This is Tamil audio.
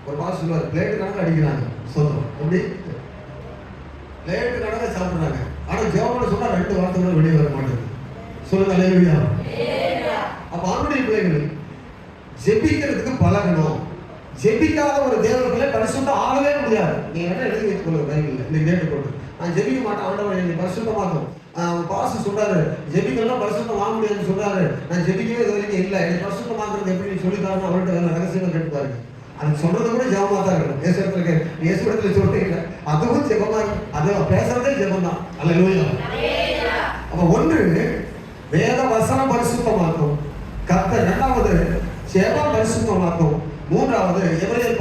ஒரு பாஸ் சொல்லுவார், பிளேட்டு கணக்கு அடிக்கிறாங்க சொந்தம், எப்படி பிளேட்டு கணக்க சாப்பிட்றாங்க. ஆனால் ஜெபம்னு சொன்னால் 2 வார்த்தை கூட வெளியே வர மாட்டேங்குது. சொல்லுங்க அல்லேலூயா. அப்ப ஆண்டுடைய பிள்ளைகள் ஜெபிக்கிறதுக்கு பழகணும். ஜெபிக்காத ஒரு தேவர்களை பரிசுத்த ஆகவே முடியாது. நீங்க என்ன எழுதி வைத்துக் கொள்ளுங்க பைபிள்ல, இந்த டேட்டு போட்டு, நான் ஜெபிக்க மாட்டேன் ஆண்டவரே என்னை பரிசுத்தமாக்கும். பாஸ் சொல்றாரு ஜெபிக்கலாம் பரிசுத்தம் வாங்க முடியாதுன்னு சொல்றாரு. நான் ஜெபிக்கவே இது வரைக்கும் இல்லை, என்னை பரிசுத்தமாக்குறது எப்படி சொல்லித்தாருன்னு அவர்கிட்ட ரகசியமா கேட்டு பாருங்க. அது சொல்றது கூட ஜெபமா தான் இருக்கணும். இயேசுடத்துல சொல்றீங்க, அதுவும் ஜெபமா, அது பேசுறதே ஜெபம் தான். அல்லேலூயா. அப்ப ஒன்று வேத வசனம் பரிசுத்தமாக்கும், கர்த்தர். 2வது ஜெபம் பரிசுத்தமாக்கும். 3வது எபிரேயர்